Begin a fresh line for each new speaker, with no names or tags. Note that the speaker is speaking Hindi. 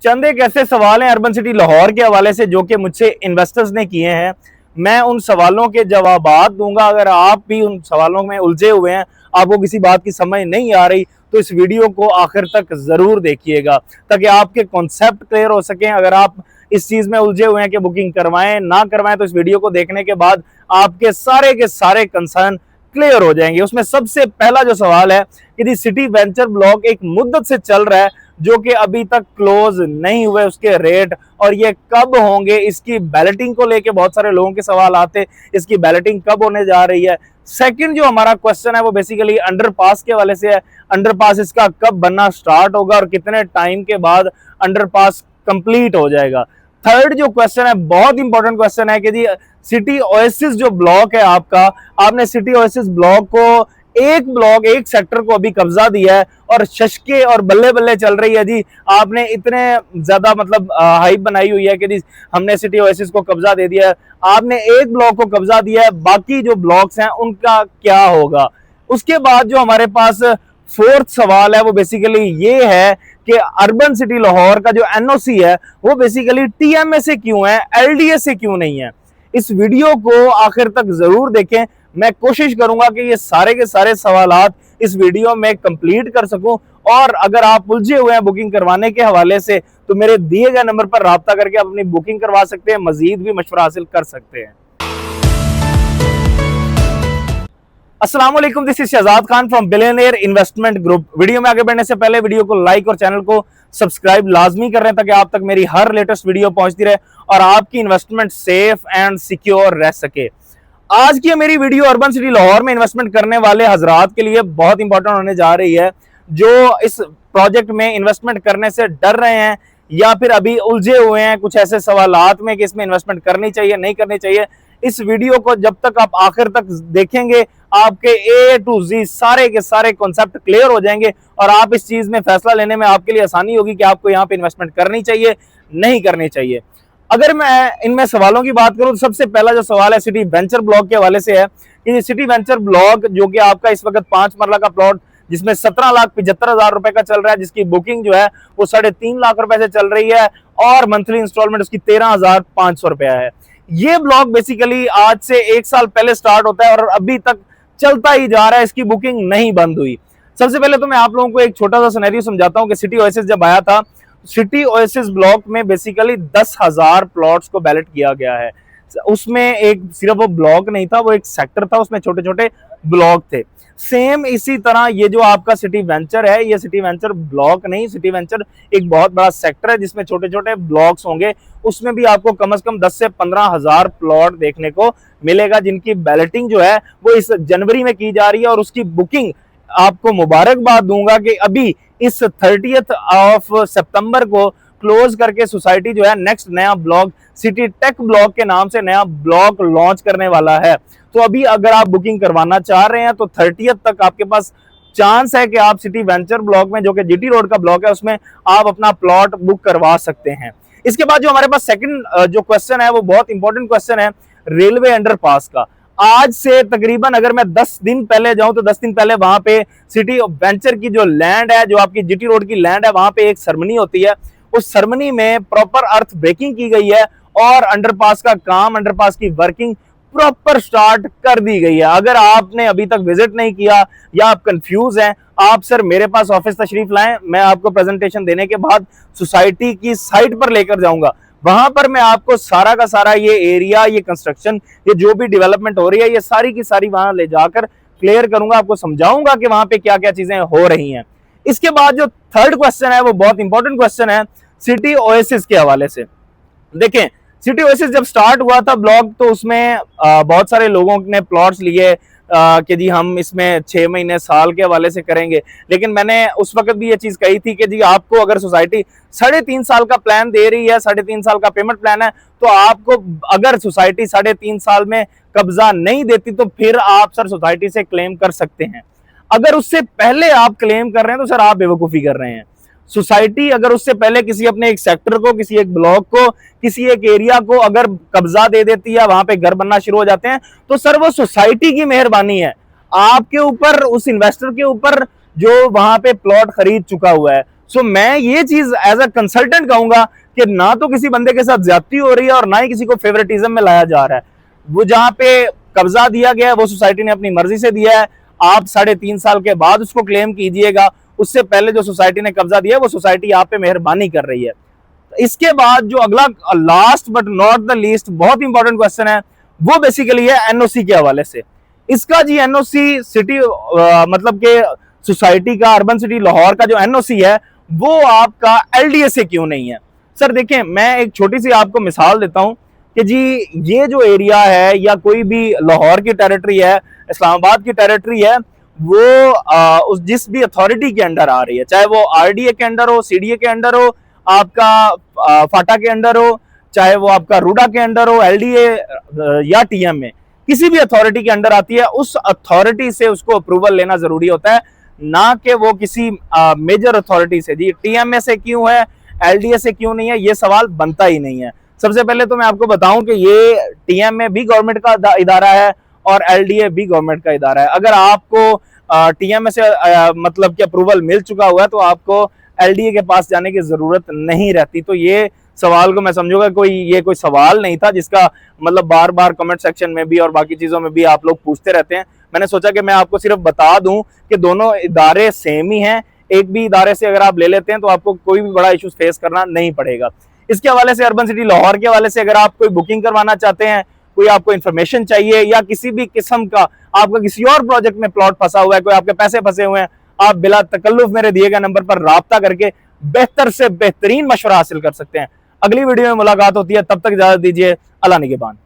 चंद एक ऐसे सवाल हैं अर्बन सिटी लाहौर के हवाले से जो कि मुझसे इन्वेस्टर्स ने किए हैं। मैं उन सवालों के जवाबात दूंगा। अगर आप भी उन सवालों में उलझे हुए हैं, आपको किसी बात की समझ नहीं आ रही, तो इस वीडियो को आखिर तक जरूर देखिएगा ताकि आपके कॉन्सेप्ट क्लियर हो सकें। अगर आप इस चीज में उलझे हुए हैं कि बुकिंग करवाएं ना करवाएं, तो इस वीडियो को देखने के बाद आपके सारे के सारे कंसर्न क्लियर हो जाएंगे। उसमें सबसे पहला जो सवाल है कि सिटी वेंचर ब्लॉक एक मुद्दत से चल रहा है जो कि अभी तक क्लोज नहीं हुए, उसके रेट और ये कब होंगे, इसकी बैलेटिंग को लेके बहुत सारे लोगों के सवाल आते, इसकी बैलेटिंग कब होने जा रही है। सेकंड जो हमारा क्वेश्चन है वो बेसिकली अंडरपास के वाले से है। अंडरपास इसका कब बनना स्टार्ट होगा और कितने टाइम के बाद अंडरपास कंप्लीट हो जाएगा। थर्ड जो क्वेश्चन है बहुत इंपॉर्टेंट क्वेश्चन है कि जी सिटी ओएसिस जो ब्लॉक है आपका, आपने सिटी ओएसिस ब्लॉक को एक सेक्टर को अभी कब्जा दिया है और शशके और बल्ले बल्ले चल रही है जी। आपने इतने ज्यादा मतलब हाइप बनाई हुई है कि जी हमने सिटी ओएसिस को कब्जा दे दिया है, आपने एक ब्लॉक को कब्जा दिया है, बाकी जो ब्लॉक्स हैं उनका क्या होगा। उसके बाद जो हमारे पास फोर्थ सवाल है वो बेसिकली ये है कि अर्बन सिटी लाहौर का जो एनओसी है वो बेसिकली टीएमए से क्यों है, एलडीए से क्यों नहीं है। इस वीडियो को आखिर तक जरूर देखें। मैं कोशिश करूंगा कि ये सारे के सारे सवालात इस वीडियो में कंप्लीट कर सकूं। और अगर आप उलझे हुए हैं बुकिंग करवाने के हवाले से, तो मेरे दिए गए नंबर पर राब्ता करके आप अपनी बुकिंग करवा सकते हैं, मजीद भी मशवरा हासिल कर सकते हैं। अस्सलाम वालेकुम, this is Shahzad Khan from billionaire investment group. Video में आगे बढ़ने से पहले वीडियो को लाइक और चैनल को सब्सक्राइब लाजमी कर रहे हैं ताकि आप तक मेरी हर लेटेस्ट वीडियो पहुंचती रहे और आपकी इन्वेस्टमेंट सेफ एंड सिक्योर रह सके। आज की मेरी वीडियो अर्बन सिटी लाहौर में इन्वेस्टमेंट करने वाले हजरात के लिए बहुत इंपॉर्टेंट होने जा रही है, जो इस प्रोजेक्ट में इन्वेस्टमेंट करने से डर रहे हैं या फिर अभी उलझे हुए हैं कुछ ऐसे सवालात में कि इसमें इन्वेस्टमेंट करनी चाहिए नहीं करनी चाहिए। इस वीडियो को जब तक आप आखिर तक देखेंगे आपके ए टू जी सारे के सारे कॉन्सेप्ट क्लियर हो जाएंगे और आप इस चीज में फैसला लेने में आपके लिए आसानी होगी कि आपको यहाँ पे इन्वेस्टमेंट करनी चाहिए नहीं करनी चाहिए। अगर मैं इनमें सवालों की बात करूं तो सबसे पहला जो सवाल है सिटी वेंचर ब्लॉक के हवाले से है कि सिटी वेंचर ब्लॉक जो कि आपका इस वक्त 5 मरला का प्लॉट जिसमें 17,75,000 रुपए का चल रहा है, जिसकी बुकिंग जो है वो 3.5 लाख रुपए से चल रही है और मंथली इंस्टॉलमेंट उसकी 13,500 रुपया है। ये ब्लॉक बेसिकली आज से 1 साल पहले स्टार्ट होता है और अभी तक चलता ही जा रहा है, इसकी बुकिंग नहीं बंद हुई। सबसे पहले तो मैं आप लोगों को एक छोटा सा सिनेरियो समझाता हूं कि सिटी ओएसिस जब आया था, सिटी ओएसिस ब्लॉक में बेसिकली 10,000 प्लॉट्स को बैलेट किया गया है। उसमें एक सिर्फ वो ब्लॉक नहीं था, वो एक सेक्टर था, उसमें छोटे छोटे ब्लॉक थे। सेम इसी तरह ये जो आपका सिटी वेंचर है, ये सिटी वेंचर ब्लॉक नहीं, सिटी वेंचर एक बहुत बड़ा सेक्टर है जिसमें छोटे छोटे ब्लॉक्स होंगे। उसमें भी आपको कम से कम 10 से 15,000 प्लॉट देखने को मिलेगा जिनकी बैलेटिंग जो है वो इस जनवरी में की जा रही है। और उसकी बुकिंग आपको मुबारकबाद दूंगा कि अभी इस 30 सितंबर को क्लोज करके सोसाइटी जो है नेक्स्ट नया ब्लॉक सिटी टेक ब्लॉक के नाम से नया ब्लॉक लॉन्च करने वाला है। तो अभी अगर आप बुकिंग करवाना चाह रहे हैं तो 30 तक आपके पास चांस है कि आप सिटी वेंचर ब्लॉक में जो कि जीटी रोड का ब्लॉक है उसमें आप अपना प्लॉट बुक करवा सकते हैं। इसके बाद जो हमारे पास सेकंड जो क्वेश्चन है वो बहुत इंपॉर्टेंट क्वेश्चन है रेलवे अंडरपास का। आज से तकरीबन अगर मैं 10 दिन पहले जाऊं तो 10 दिन पहले वहां पे सिटी वेंचर की जो लैंड है, जो आपकी जीटी रोड की लैंड है, वहां पे एक सेरेमनी होती है। उस सेरेमनी में प्रॉपर अर्थ ब्रेकिंग की गई है और अंडरपास का काम, अंडरपास की वर्किंग प्रॉपर स्टार्ट कर दी गई है। अगर आपने अभी तक विजिट नहीं किया या आप कंफ्यूज हैं, आप सर मेरे पास ऑफिस तशरीफ लाएं, मैं आपको प्रेजेंटेशन देने के बाद सोसाइटी की साइट पर लेकर जाऊंगा। वहां पर मैं आपको सारा का सारा ये एरिया, ये कंस्ट्रक्शन, ये जो भी डेवलपमेंट हो रही है, ये सारी की सारी वहां ले जाकर क्लियर करूंगा, आपको समझाऊंगा कि वहां पे क्या क्या चीजें हो रही हैं। इसके बाद जो थर्ड क्वेश्चन है वो बहुत इंपॉर्टेंट क्वेश्चन है सिटी ओएसिस के हवाले से। देखें, सिटी ओएसिस जब स्टार्ट हुआ था ब्लॉक तो उसमें बहुत सारे लोगों ने प्लॉट्स लिए कि जी हम इसमें 6 महीने साल के हवाले से करेंगे। लेकिन मैंने उस वक्त भी ये चीज कही थी कि जी आपको अगर सोसाइटी 3.5 साल का प्लान दे रही है, 3.5 साल का पेमेंट प्लान है, तो आपको अगर सोसाइटी 3.5 साल में कब्जा नहीं देती तो फिर आप सर सोसाइटी से क्लेम कर सकते हैं। अगर उससे पहले आप क्लेम कर रहे हैं तो सर आप बेवकूफी कर रहे हैं। सोसाइटी अगर उससे पहले किसी अपने एक सेक्टर को, किसी एक ब्लॉक को, किसी एक एरिया को अगर कब्जा दे देती है, वहां पे घर बनना शुरू हो जाते हैं, तो सर वो सोसाइटी की मेहरबानी है आपके ऊपर, उस इन्वेस्टर के ऊपर जो वहां पे प्लॉट खरीद चुका हुआ है। सो मैं ये चीज एज अ कंसल्टेंट कहूंगा कि ना तो किसी बंदे के साथ ज्यादती हो रही है और ना ही किसी को फेवरेटिज्म में लाया जा रहा है। वो जहां पे कब्जा दिया गया है वो सोसाइटी ने अपनी मर्जी से दिया है, आप 3.5 साल के बाद उसको क्लेम कीजिएगा, उससे पहले जो सोसाइटी ने कब्जा दिया है वो सोसाइटी आप पे मेहरबानी कर रही है। इसके बाद जो अगला last but not the least बहुत इंपॉर्टेंट क्वेश्चन है वो बेसिकली है एनओसी के हवाले से। इसका जी एनओसी सिटी मतलब के सोसाइटी का, अर्बन सिटी लाहौर का जो एनओसी है वो आपका एलडीए से क्यों नहीं है। सर देखें, मैं एक छोटी सी आपको मिसाल देता हूं कि जी ये जो एरिया है या कोई भी लाहौर की टेरिटरी है, इस्लामाबाद की टेरिटरी है, वो उस जिस भी अथॉरिटी के अंडर आ रही है, चाहे वो आरडीए के अंडर हो, सीडीए के अंडर हो, आपका फाटा के अंडर हो, चाहे वो आपका रूडा के अंडर हो, एलडीए या टीएम में, किसी भी अथॉरिटी के अंडर आती है, उस अथॉरिटी से उसको अप्रूवल लेना जरूरी होता है, ना कि वो किसी मेजर अथॉरिटी से। जी टीएमए से क्यों है, एलडीए से क्यों नहीं है, ये सवाल बनता ही नहीं है। सबसे पहले तो मैं आपको बताऊं कि ये टीएमए भी गवर्नमेंट का इदारा है और एलडीए भी गवर्नमेंट का इदारा है। अगर आपको टीएमए से मतलब कि अप्रूवल मिल चुका हुआ है तो आपको एलडीए के पास जाने की जरूरत नहीं रहती। तो ये सवाल को मैं समझूंगा ये कोई सवाल नहीं था जिसका मतलब बार बार कमेंट सेक्शन में भी और बाकी चीजों में भी आप लोग पूछते रहते हैं। मैंने सोचा कि मैं आपको सिर्फ बता दूं कि दोनों इदारे सेम ही हैं, एक भी इदारे से अगर आप ले लेते हैं तो आपको कोई भी बड़ा इशू फेस करना नहीं पड़ेगा। इसके हवाले से, अर्बन सिटी लाहौर के हवाले से अगर आप कोई बुकिंग करवाना चाहते हैं, कोई आपको इन्फॉर्मेशन चाहिए या किसी भी किस्म का आपका किसी और प्रोजेक्ट में प्लॉट फंसा हुआ है, कोई आपके पैसे फंसे हुए हैं, आप बिला तकल्लुफ मेरे दिए गए नंबर पर राब्ता करके बेहतर से बेहतरीन मशवरा हासिल कर सकते हैं। अगली वीडियो में मुलाकात होती है, तब तक इजाजत दीजिए। अल्लाह निगहबान।